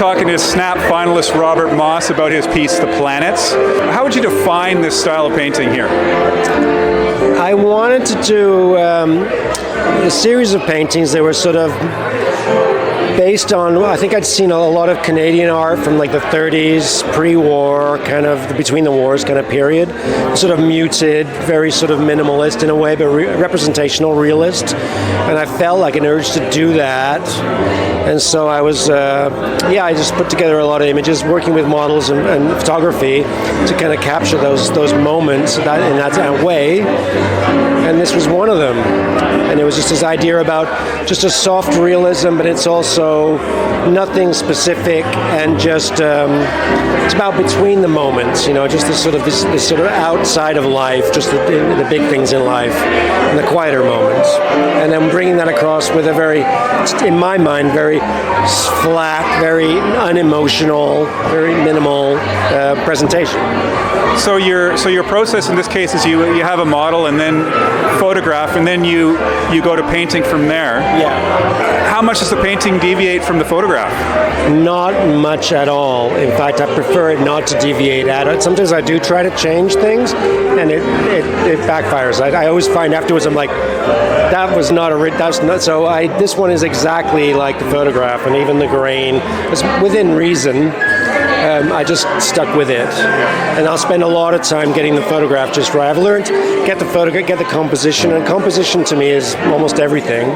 talking to SNAP finalist Robert Moss about his piece, The Planets. How would you define this style of painting here? I wanted to do a series of paintings that were sort of based on, I think I'd seen a lot of Canadian art from like the 30s, pre-war, kind of between the wars kind of period, sort of muted, very sort of minimalist in a way, but representational, realist. And I felt like an urge to do that. And so I was, I just put together a lot of images, working with models and photography to kind of capture those moments in that way. And this was one of them. And it was just this idea about just a soft realism, but it's also nothing specific, and just it's about between the moments, just this sort of outside of life, just the big things in life and the quieter moments, and then bringing that across with a very, in my mind, very flat, very unemotional, very minimal presentation. So your process in this case is you have a model and then photograph, and then you go to painting from there. Yeah. How much does the painting deviate from the photograph? Not much at all. In fact, I prefer it not to deviate at it. Sometimes I do try to change things, and it backfires. I always find afterwards I'm like, that was not this one is exactly like the photograph, and even the grain is within reason. I just stuck with it, and I'll spend a lot of time getting the photograph just right. I've learned get the composition, and composition to me is almost everything.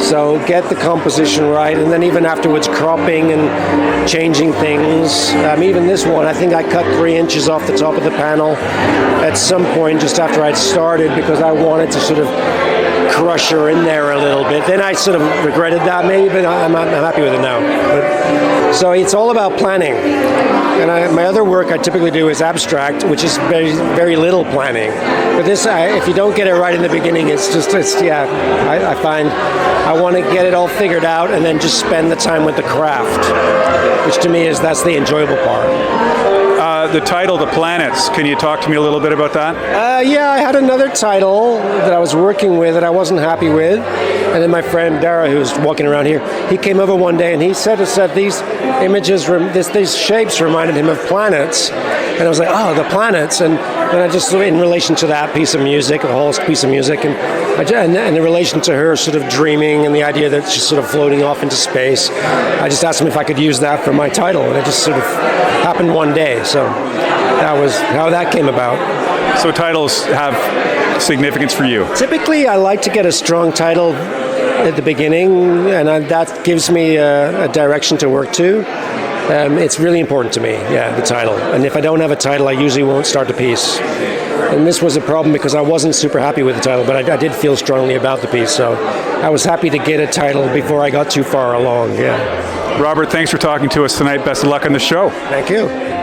So get the composition right, and then even afterwards cropping and changing things. Even this one, I think I cut 3 inches off the top of the panel at some point just after I'd started, because I wanted to sort of crush her in there a little bit. Then I sort of regretted that maybe, but I'm happy with it now. So it's all about planning. And my other work I typically do is abstract, which is very, very little planning. But this, if you don't get it right in the beginning, I find I want to get it all figured out and then just spend the time with the craft, which to me that's the enjoyable part. The title, The Planets, can you talk to me a little bit about that? I had another title that I was working with that I wasn't happy with. And then my friend Dara, who's walking around here, he came over one day and he said these images, these shapes reminded him of planets. And I was like, oh, the planets. And then I just, in relation to that piece of music, a whole piece of music, and in relation to her sort of dreaming and the idea that she's sort of floating off into space, I just asked him if I could use that for my title. And it just sort of happened one day. So that was how that came about. So titles have significance for you? Typically, I like to get a strong title at the beginning, and that gives me a direction to work to. It's really important to me, the title. And if I don't have a title, I usually won't start the piece. And this was a problem because I wasn't super happy with the title, but I did feel strongly about the piece. So I was happy to get a title before I got too far along, Robert, thanks for talking to us tonight. Best of luck on the show. Thank you.